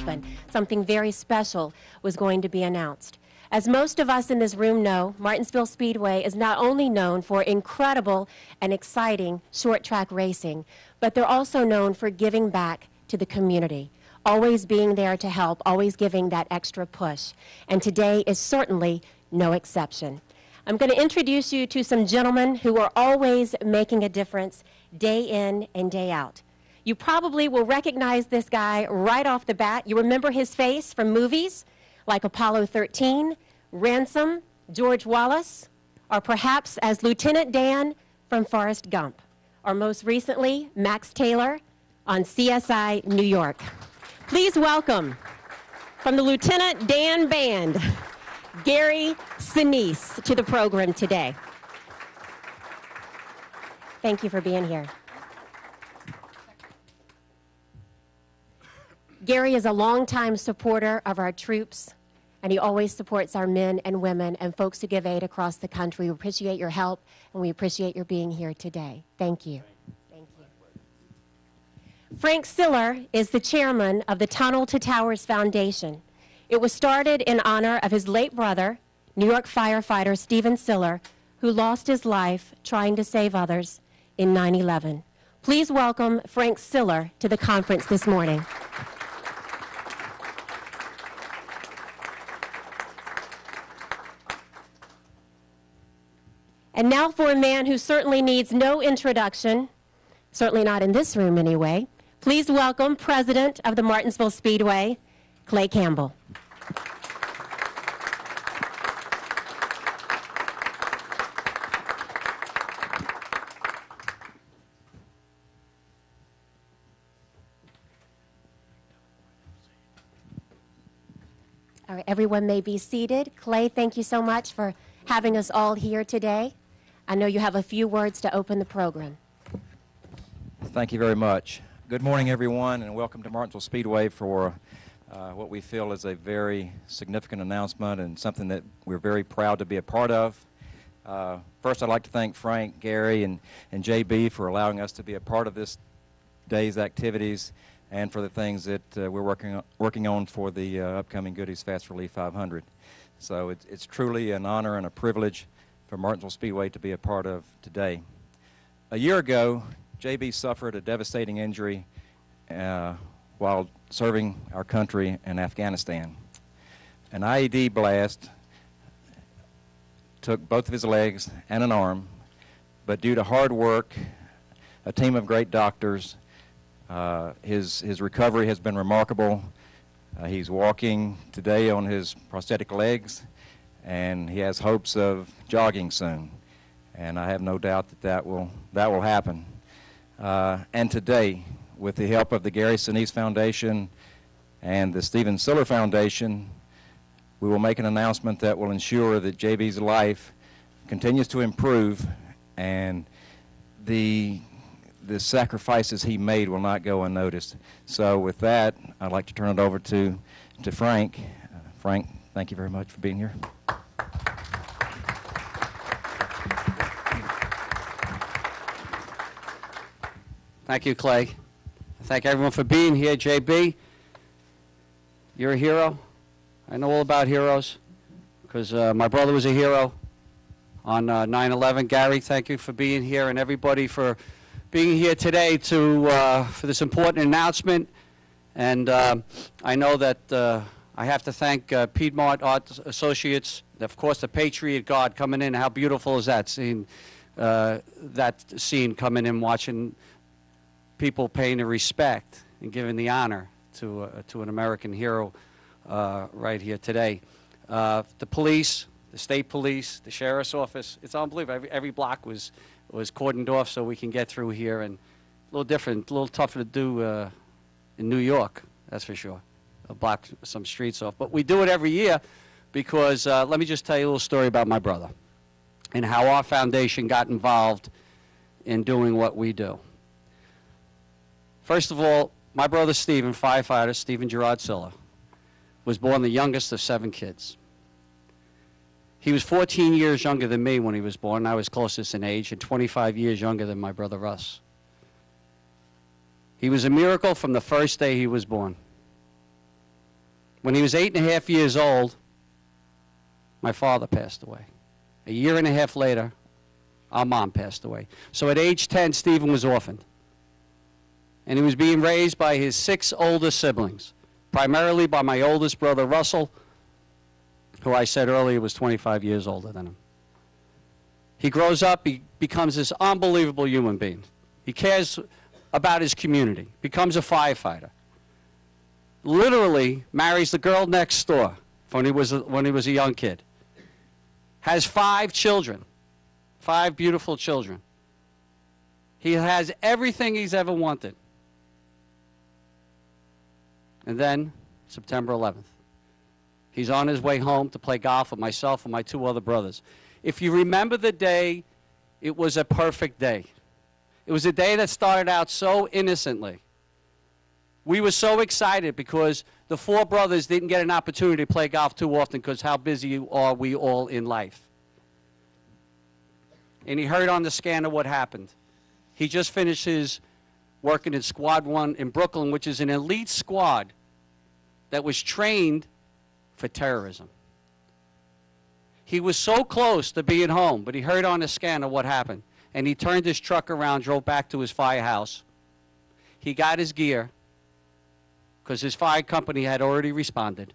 happen. Something very special was going to be announced. As most of us in this room know, Martinsville Speedway is not only known for incredible and exciting short track racing, but they're also known for giving back to the community, always being there to help, always giving that extra push. And today is certainly no exception. I'm going to introduce you to some gentlemen who are always making a difference day in and day out. You probably will recognize this guy right off the bat. You remember his face from movies like Apollo 13, Ransom, George Wallace, or perhaps as Lieutenant Dan from Forrest Gump, or most recently, Max Taylor on CSI New York. Please welcome, from the Lieutenant Dan Band, Gary Sinise to the program today. Thank you for being here. Gary is a longtime supporter of our troops, and he always supports our men and women and folks who give aid across the country. We appreciate your help, and we appreciate your being here today. Thank you. Thank you. Frank Siller is the chairman of the Tunnel to Towers Foundation. It was started in honor of his late brother, New York firefighter Stephen Siller, who lost his life trying to save others in 9/11. Please welcome Frank Siller to the conference this morning. And now for a man who certainly needs no introduction, certainly not in this room anyway. Please welcome President of the Martinsville Speedway, Clay Campbell. All right, everyone may be seated. Clay, thank you so much for having us all here today. I know you have a few words to open the program. Thank you very much. Good morning, everyone, and welcome to Martinsville Speedway for what we feel is a very significant announcement and something that we're very proud to be a part of. First, I'd like to thank Frank, Gary, and JB for allowing us to be a part of this day's activities and for the things that we're working on for the upcoming Goodies Fast Relief 500. So it's truly an honor and a privilege for Martinsville Speedway to be a part of today. A year ago, JB suffered a devastating injury while serving our country in Afghanistan. An IED blast took both of his legs and an arm, but due to hard work, a team of great doctors, his recovery has been remarkable. He's walking today on his prosthetic legs, and he has hopes of jogging soon. And I have no doubt that will happen. And today, with the help of the Gary Sinise Foundation and the Stephen Siller Foundation, we will make an announcement that will ensure that JB's life continues to improve, and the sacrifices he made will not go unnoticed. So with that, I'd like to turn it over to Frank. Frank, thank you very much for being here. Thank you, Clay. Thank everyone for being here. JB, you're a hero. I know all about heroes because my brother was a hero on 9/11. Gary, thank you for being here, and everybody for being here today for this important announcement. And I know that I have to thank Piedmont Art Associates, of course, the Patriot Guard coming in. How beautiful is that scene? That scene coming in, watching people paying the respect and giving the honor to an American hero right here today. The police, the state police, the sheriff's office, it's unbelievable. Every block was cordoned off so we can get through here, and a little different, a little tougher to do in New York, that's for sure. Block some streets off. But we do it every year because let me just tell you a little story about my brother and how our foundation got involved in doing what we do. First of all, my brother Stephen, firefighter Stephen Gerard Siller, was born the youngest of 7 kids. He was 14 years younger than me when he was born. I was closest in age, and 25 years younger than my brother Russ. He was a miracle from the first day he was born. When he was 8.5 years old, my father passed away. A year and a half later, our mom passed away. So at age 10, Stephen was orphaned. And he was being raised by his 6 older siblings, primarily by my oldest brother, Russell, who I said earlier was 25 years older than him. He grows up, he becomes this unbelievable human being. He cares about his community, becomes a firefighter. Literally marries the girl next door when he was a young kid. Has 5 children, 5 beautiful children. He has everything he's ever wanted. And then, September 11th, he's on his way home to play golf with myself and my 2 other brothers. If you remember the day, it was a perfect day. It was a day that started out so innocently. We were so excited because the 4 brothers didn't get an opportunity to play golf too often because how busy are we all in life. And he heard on the scanner what happened. He just finished his working in Squad 1 in Brooklyn, which is an elite squad that was trained for terrorism. He was so close to being home, but he heard on the scanner what happened. And he turned his truck around, drove back to his firehouse. He got his gear, because his fire company had already responded,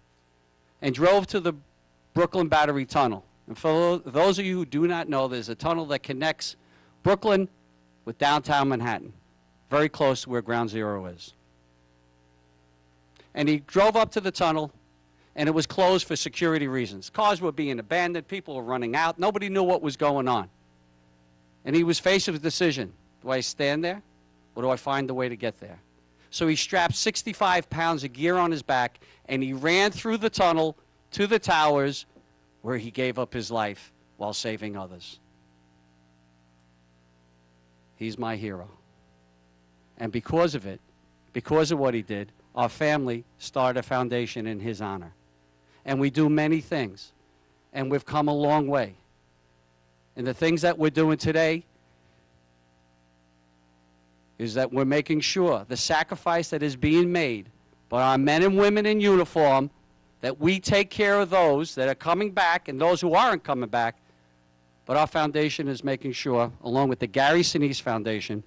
and drove to the Brooklyn Battery Tunnel. And for those of you who do not know, there's a tunnel that connects Brooklyn with downtown Manhattan, very close to where Ground Zero is. And he drove up to the tunnel, and it was closed for security reasons. Cars were being abandoned, people were running out, nobody knew what was going on. And he was faced with a decision. Do I stand there, or do I find a way to get there? So he strapped 65 pounds of gear on his back, and he ran through the tunnel to the towers where he gave up his life while saving others. He's my hero. And because of it, because of what he did, our family started a foundation in his honor. And we do many things, and we've come a long way. And the things that we're doing today is that we're making sure the sacrifice that is being made by our men and women in uniform, that we take care of those that are coming back and those who aren't coming back. But our foundation is making sure, along with the Gary Sinise Foundation,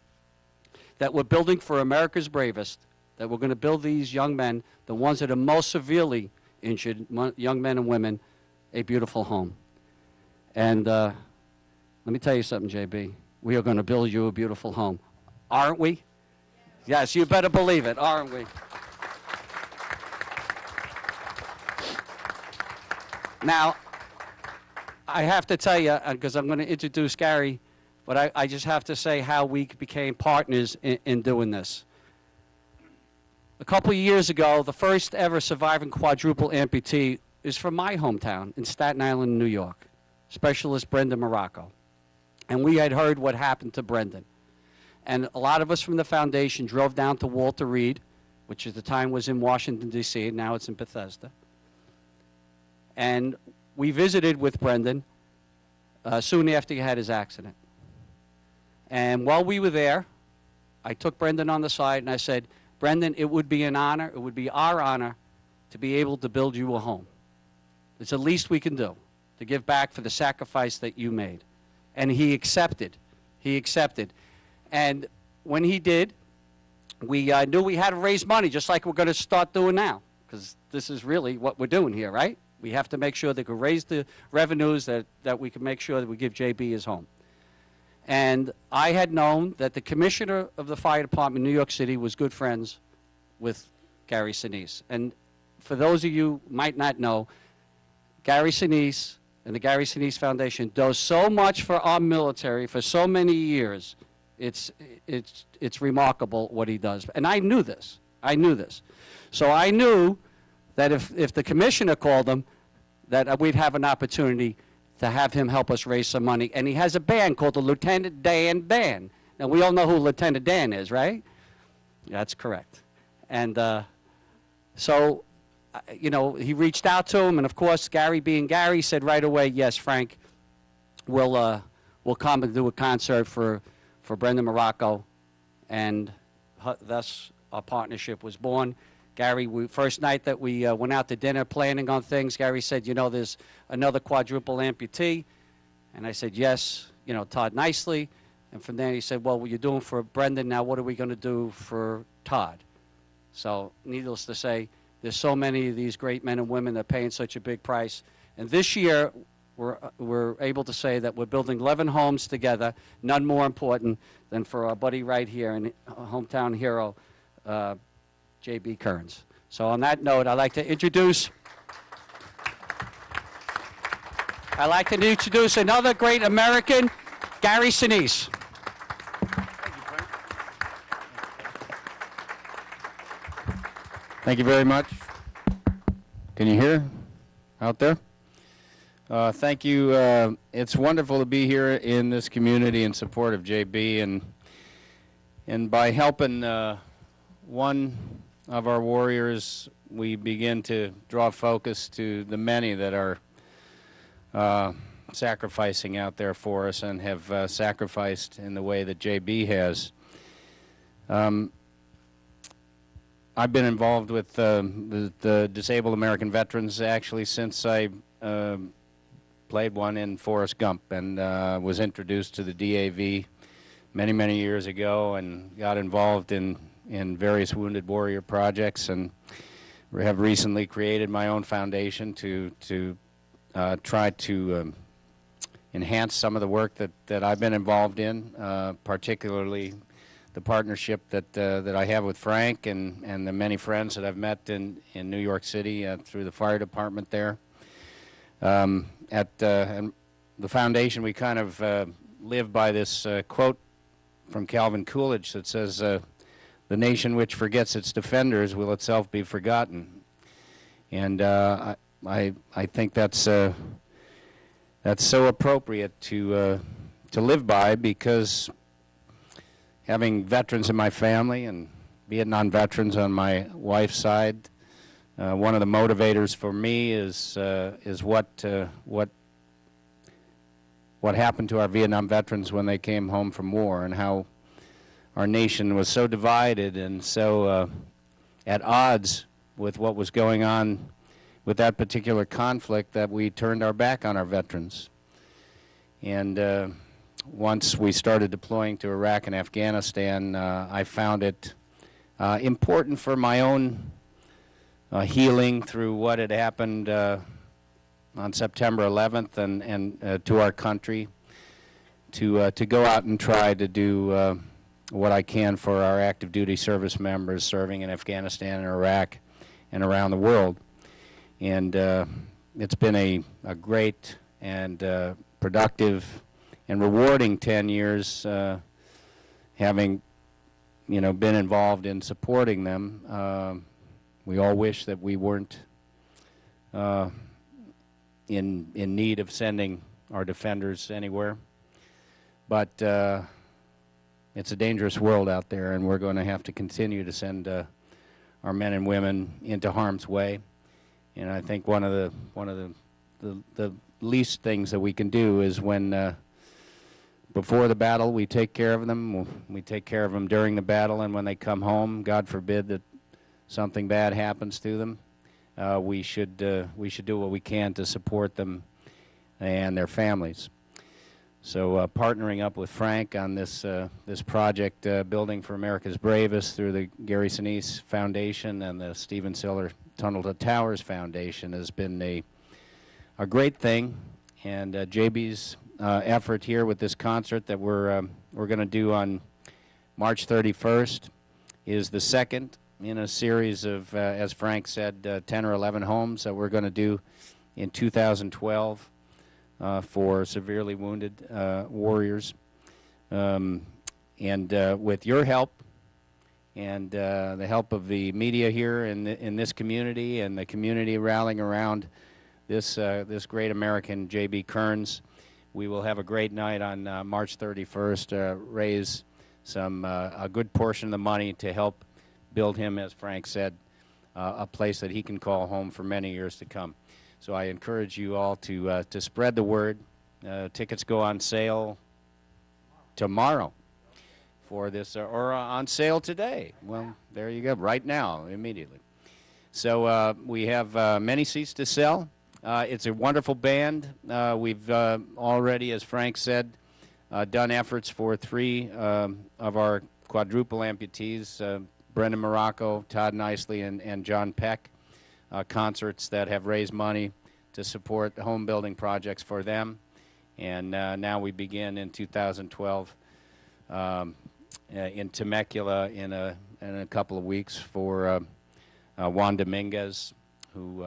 that we're building for America's bravest, that we're going to build these young men, the ones that are most severely injured, young men and women, a beautiful home. And let me tell you something, JB. We are going to build you a beautiful home. Aren't we? Yes, you better believe it, aren't we? Now, I have to tell you, because I'm going to introduce Gary, but I just have to say how we became partners in doing this. A couple of years ago, the first ever surviving quadruple amputee is from my hometown in Staten Island, New York, Specialist Brendan Morocco. And we had heard what happened to Brendan. And a lot of us from the foundation drove down to Walter Reed, which at the time was in Washington, D.C., and now it's in Bethesda. And we visited with Brendan soon after he had his accident. And while we were there, I took Brendan on the side and I said, Brendan, it would be an honor, it would be our honor to be able to build you a home. It's the least we can do, to give back for the sacrifice that you made. And he accepted. He accepted. And when he did, we knew we had to raise money, just like we're going to start doing now, because this is really what we're doing here, right? We have to make sure that we raise the revenues that we can make sure that we give JB his home. And I had known that the commissioner of the fire department in New York City was good friends with Gary Sinise. And for those of you who might not know, Gary Sinise and the Gary Sinise Foundation does so much for our military for so many years. It's remarkable what he does. And I knew this. I knew this. So I knew that if the commissioner called him, that we'd have an opportunity to have him help us raise some money. And he has a band called the Lieutenant Dan Band. Now, we all know who Lieutenant Dan is, right? That's correct. And so, you know, he reached out to him, and of course, Gary being Gary said right away, yes, Frank, we'll come and do a concert for Brendan Morocco, and thus our partnership was born. Gary, first night that we went out to dinner planning on things, Gary said, you know, there's another quadruple amputee. And I said, yes, you know, Todd Nicely. And from there he said, well, what you're doing for Brendan, now what are we going to do for Todd? So needless to say, there's so many of these great men and women that are paying such a big price. And this year, we're able to say that we're building 11 homes together, none more important than for our buddy right here and hometown hero, JB Kearns. So on that note, I'd like to introduce another great American, Gary Sinise. Thank you very much. Can you hear out there? Thank you. It's wonderful to be here in this community in support of JB, and by helping one of our warriors, we begin to draw focus to the many that are sacrificing out there for us and have sacrificed in the way that JB has. I've been involved with the Disabled American Veterans actually since I played one in Forrest Gump, and was introduced to the DAV many, many years ago, and got involved in various Wounded Warrior projects, and have recently created my own foundation to try to enhance some of the work that I've been involved in, particularly the partnership that I have with Frank and the many friends that I've met in New York City through the fire department there. At the foundation, we kind of live by this quote from Calvin Coolidge that says, "The nation which forgets its defenders will itself be forgotten." And I think that's so appropriate to live by, because having veterans in my family and Vietnam veterans on my wife's side, one of the motivators for me is what happened to our Vietnam veterans when they came home from war, and how our nation was so divided and so at odds with what was going on with that particular conflict that we turned our back on our veterans. And once we started deploying to Iraq and Afghanistan, I found it important for my own healing through what had happened on September 11th and to our country, to go out and try to do what I can for our active duty service members serving in Afghanistan and Iraq and around the world. And it's been a great and productive and rewarding 10 years, having been involved in supporting them. We all wish that we weren't in need of sending our defenders anywhere, but it's a dangerous world out there, and we're going to have to continue to send our men and women into harm's way. And I think one of the least things that we can do is when before the battle we take care of them, we take care of them during the battle, and when they come home, God forbid that something bad happens to them, we should do what we can to support them and their families. So partnering up with Frank on this project, Building for America's Bravest, through the Gary Sinise Foundation and the Stephen Siller Tunnel to Towers Foundation, has been a great thing. And JB's effort here with this concert that we're going to do on March 31st is the second in a series of, as Frank said, 10 or 11 homes that we're going to do in 2012 for severely wounded warriors. And with your help and the help of the media here in this community, and the community rallying around this great American, JB Kearns, we will have a great night on March 31st, raise a good portion of the money to help build him, as Frank said, a place that he can call home for many years to come. So I encourage you all to spread the word. Tickets go on sale tomorrow for this, or on sale today. Well, there you go, right now, immediately. So we have many seats to sell. It's a wonderful band. We've already, as Frank said, done efforts for 3 of our quadruple amputees, Brendan Morocco, Todd Nicely, and John Peck, concerts that have raised money to support home building projects for them. And now we begin in 2012 in Temecula in a couple of weeks for Juan Dominguez, who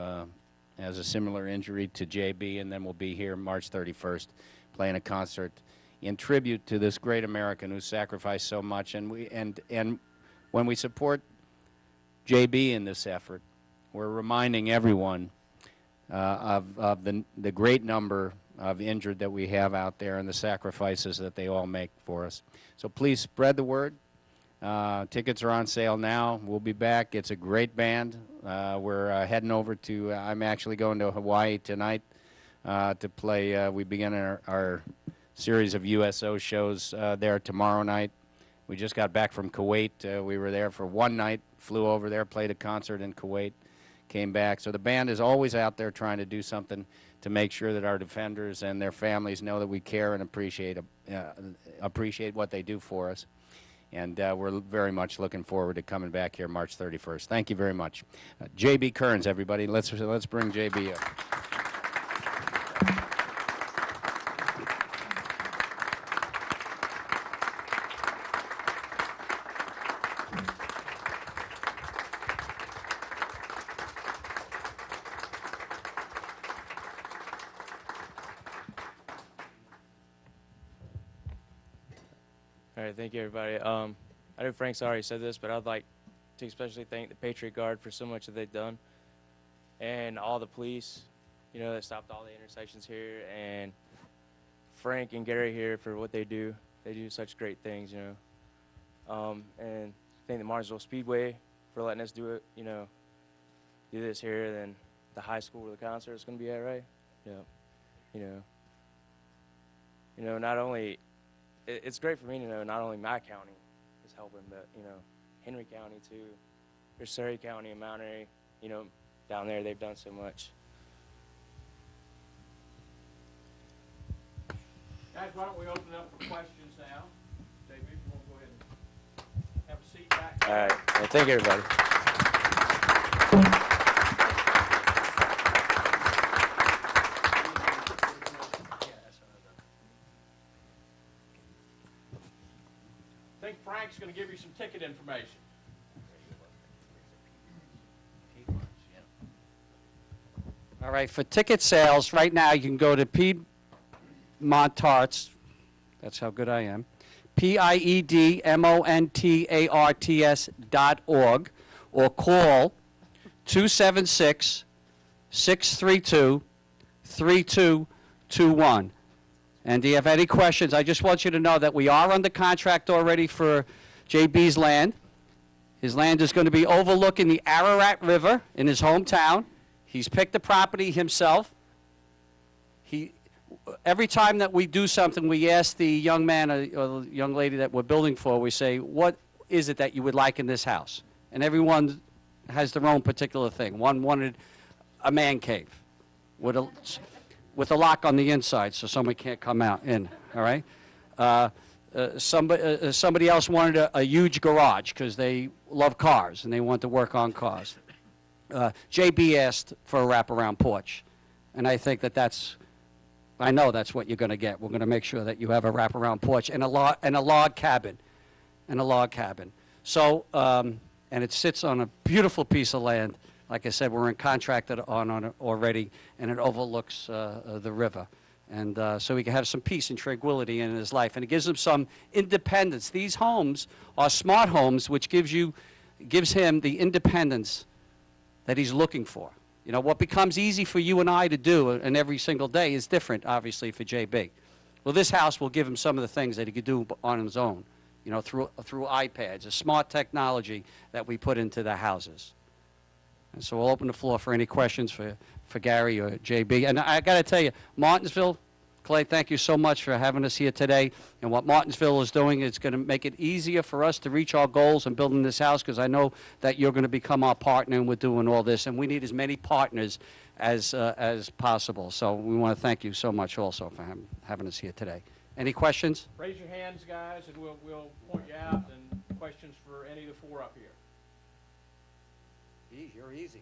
has a similar injury to JB, and then we'll be here March 31st playing a concert in tribute to this great American who sacrificed so much. And when we support JB in this effort, we're reminding everyone of the great number of injured that we have out there and the sacrifices that they all make for us. So please spread the word. Tickets are on sale now. We'll be back. It's a great band. We're heading over to, I'm actually going to Hawaii tonight to play. We begin our series of USO shows there tomorrow night. We just got back from Kuwait. We were there for one night, flew over there, played a concert in Kuwait, came back. So the band is always out there trying to do something to make sure that our defenders and their families know that we care and appreciate what they do for us. And we're very much looking forward to coming back here March 31st. Thank you very much. JB Kearns, everybody. Let's bring JB up. All right, thank you, everybody. I know Frank's already said this, but I'd like to especially thank the Patriot Guard for so much that they've done, and all the police, you know, that stopped all the intersections here, and Frank and Gary here for what they do. They do such great things, you know. And thank the Martinsville Speedway for letting us do it, you know, do this here, then the high school where the concert is going to be at, right? Yeah. You know, not only, it's great for me to know not only my county is helping, but, you know, Henry County too. There's Surrey County and Mount Airy, you know, down there they've done so much. Guys, why don't we open it up for questions now? JB, if you want to go ahead and have a seat back there. All right. Well, thank you, everybody. I think Frank's going to give you some ticket information. All right, for ticket sales, right now you can go to Piedmont Tarts, that's how good I am, PIEDMONTARTS.org, or call 276-632-3221. And do you have any questions? I just want you to know that we are under contract already for JB's land. His land is going to be overlooking the Ararat River in his hometown. He's picked the property himself. Every time that we do something, we ask the young man or the young lady that we're building for, we say, what is it that you would like in this house? And everyone has their own particular thing. One wanted a man cave with a lock on the inside so somebody can't come out in, all right? Somebody else wanted a huge garage because they love cars and they want to work on cars. JB asked for a wraparound porch, and I think I know that's what you're going to get. We're going to make sure that you have a wraparound porch and a log cabin, So, and it sits on a beautiful piece of land. Like I said, we're in contract on it already, and it overlooks the river. And so he can have some peace and tranquility in his life. And it gives him some independence. These homes are smart homes, which gives him the independence that he's looking for. You know, what becomes easy for you and I to do and every single day is different, obviously, for JB. Well, this house will give him some of the things that he could do on his own, you know, through iPads, a smart technology that we put into the houses. And so we'll open the floor for any questions for Gary or JB. And I got to tell you, Martinsville, Clay, thank you so much for having us here today. And what Martinsville is doing is going to make it easier for us to reach our goals in building this house, because I know that you're going to become our partner and we're doing all this. And we need as many partners as possible. So we want to thank you so much also for having us here today. Any questions? Raise your hands, guys, and we'll point you out. And questions for any of the four up here. You're easy.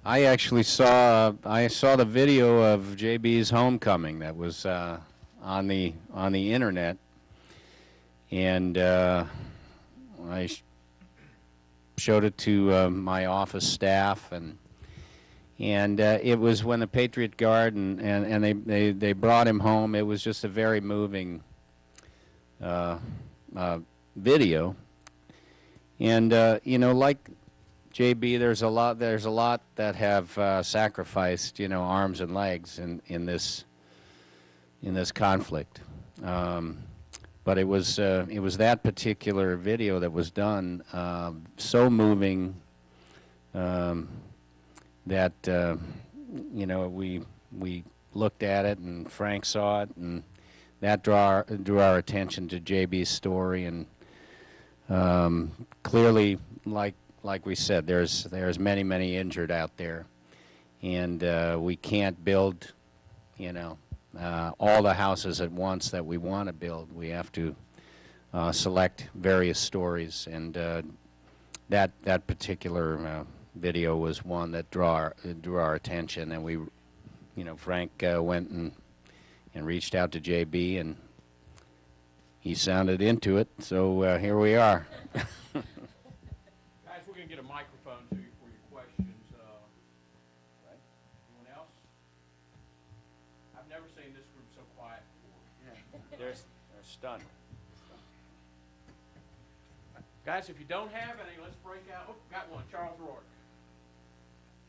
I actually saw the video of JB's homecoming that was on the internet, and I showed it to my office staff, and it was when the Patriot Guard and they brought him home. It was just a very moving video, and you know, like JB, there's a lot that have sacrificed, you know, arms and legs in this conflict. But it was that particular video that was done so moving that you know, we looked at it, and Frank saw it, and that drew our attention to JB's story, and clearly, like we said, there's many injured out there, and we can't build, you know, all the houses at once that we want to build. We have to select various stories, and that particular video was one that drew our attention, and we, you know, Frank went and reached out to JB, and he sounded into it, so here we are. Guys, we're going to get a microphone to you for your questions. Anyone else? I've never seen this group so quiet before. They're stunned. Guys, if you don't have any, let's break out. Oh, got one. Charles Rourke.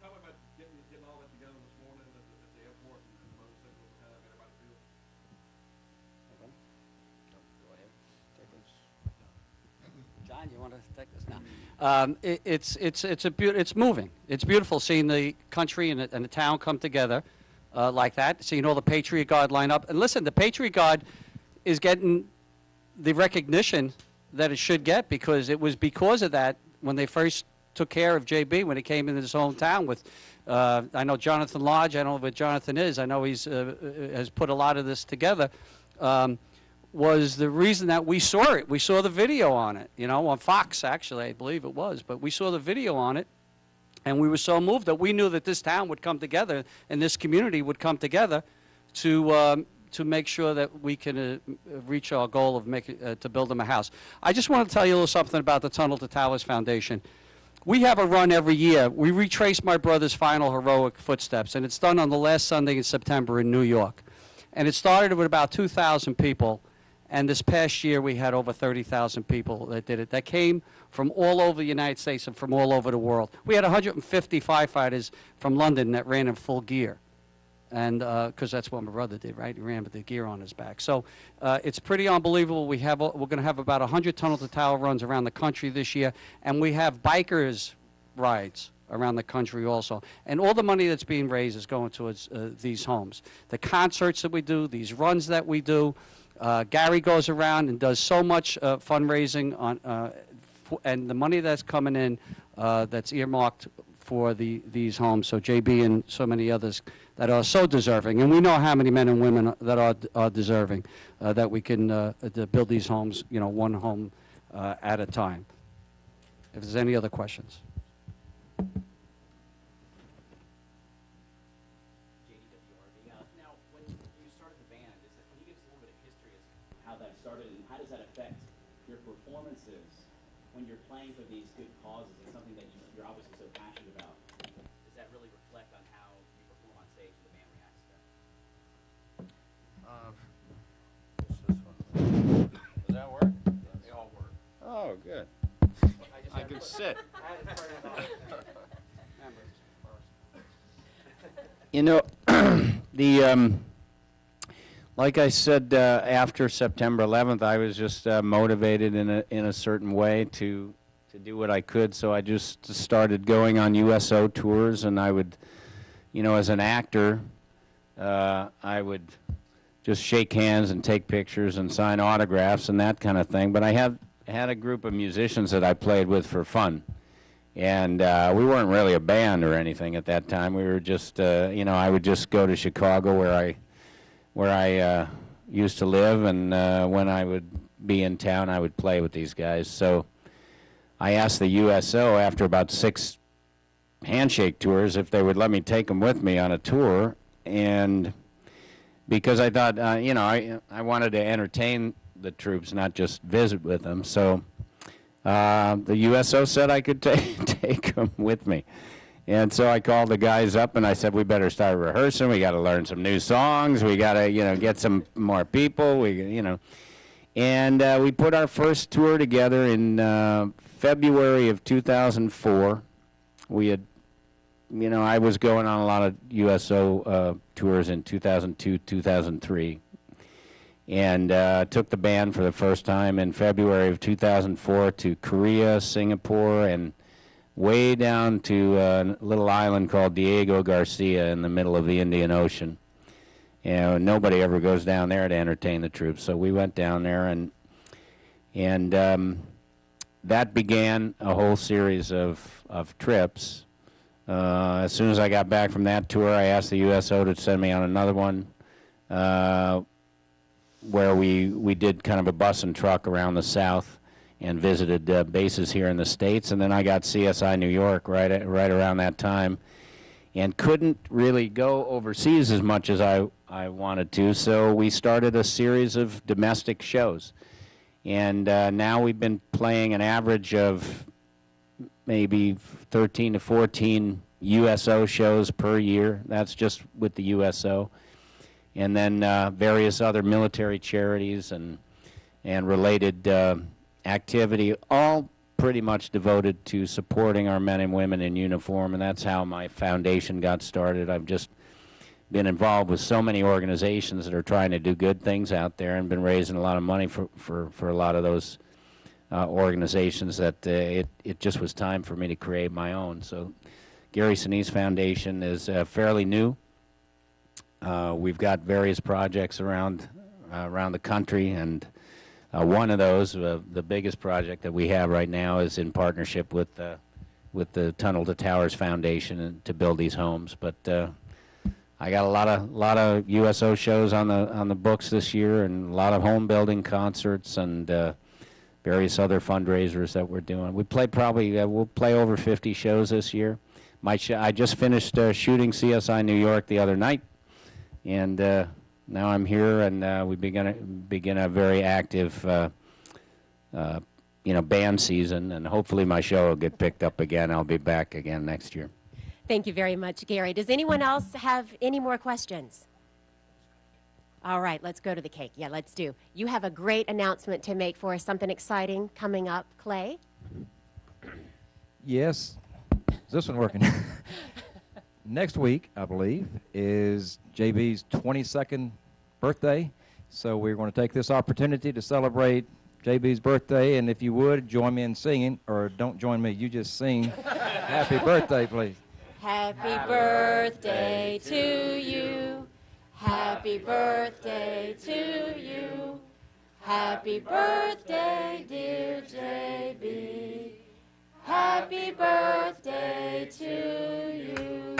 Tell me about getting all that together this morning at the airport and the motorcycle, how everybody feels. Go ahead. Take this. John, you want to take this now? It's moving. It's beautiful seeing the country and the town come together like that. Seeing all the Patriot Guard line up. And listen, the Patriot Guard is getting the recognition that it should get, because it was because of that when they first took care of JB when he came into his hometown with, I know Jonathan Lodge, I don't know what Jonathan is, I know he's has put a lot of this together, was the reason that we saw it. We saw the video on it, you know, on Fox actually, I believe it was, but we saw the video on it, and we were so moved that we knew that this town would come together and this community would come together to make sure that we can reach our goal of to build them a house. I just want to tell you a little something about the Tunnel to Towers Foundation. We have a run every year. We retrace my brother's final heroic footsteps, and it's done on the last Sunday in September in New York. And it started with about 2,000 people, and this past year we had over 30,000 people that did it. That came from all over the United States and from all over the world. We had 150 firefighters from London that ran in full gear. And because that's what my brother did, right? He ran with the gear on his back. So it's pretty unbelievable. We're going to have about 100 tunnel to tower runs around the country this year, and we have bikers rides around the country also. And all the money that's being raised is going towards these homes. The concerts that we do, these runs that we do. Gary goes around and does so much fundraising on, and the money that's coming in that's earmarked for these homes. So JB and so many others that are so deserving, and we know how many men and women that are deserving, that we can to build these homes, you know, one home at a time. If there's any other questions. Now, when you started the band, can you give us a little bit of history as how that started, and how does that affect your performances when you're playing for these good causes? It's something that you're obviously so passionate about. Does that really reflect on how you perform on stage and the band reacts to that? This one. Does that work? They all work. Oh, good. I can sit. You know, Like I said, after September 11th, I was just motivated in a certain way to do what I could. So I just started going on USO tours, and I would, you know, as an actor, I would just shake hands and take pictures and sign autographs and that kind of thing. But I had a group of musicians that I played with for fun. And we weren't really a band or anything at that time. We were just, you know, I would just go to Chicago where I used to live, and when I would be in town, I would play with these guys. So I asked the USO after about 6 handshake tours if they would let me take them with me on a tour, and because I thought, you know, I wanted to entertain the troops, not just visit with them. So the USO said I could take them with me. And so I called the guys up and I said, we better start rehearsing. We got to learn some new songs. We got to, you know, get some more people. You know. And we put our first tour together in February of 2004. We had, you know, I was going on a lot of USO tours in 2002, 2003. And took the band for the first time in February of 2004 to Korea, Singapore, and way down to a little island called Diego Garcia in the middle of the Indian Ocean. You know, nobody ever goes down there to entertain the troops, so we went down there, and that began a whole series of trips. As soon as I got back from that tour, I asked the USO to send me on another one, where we did kind of a bus and truck around the South and visited bases here in the States. And then I got CSI New York right around that time, and couldn't really go overseas as much as I wanted to. So we started a series of domestic shows. And now we've been playing an average of maybe 13 to 14 USO shows per year. That's just with the USO. And then various other military charities and related activity, all pretty much devoted to supporting our men and women in uniform, and that's how my foundation got started. I've just been involved with so many organizations that are trying to do good things out there, and been raising a lot of money for a lot of those organizations that it just was time for me to create my own. So Gary Sinise Foundation is fairly new. We've got various projects around the country, and one of those, the biggest project that we have right now, is in partnership with the Tunnel to Towers Foundation to build these homes. But I got a lot of USO shows on the books this year, and a lot of home building concerts and various other fundraisers that we're doing. We play we'll play over 50 shows this year. I just finished shooting CSI New York the other night, and now I'm here, and we begin a very active, you know, band season, and hopefully my show will get picked up again. I'll be back again next year. Thank you very much, Gary. Does anyone else have any more questions? All right, let's go to the cake. Yeah, let's do. You have a great announcement to make for us, something exciting coming up. Clay? Yes. Is this one working? Next week, I believe, is JB's 22nd birthday. So we're going to take this opportunity to celebrate JB's birthday. And if you would, join me in singing, or don't join me, you just sing happy birthday, please. Happy birthday to you. Happy birthday to you. Happy birthday, dear JB. Happy birthday to you.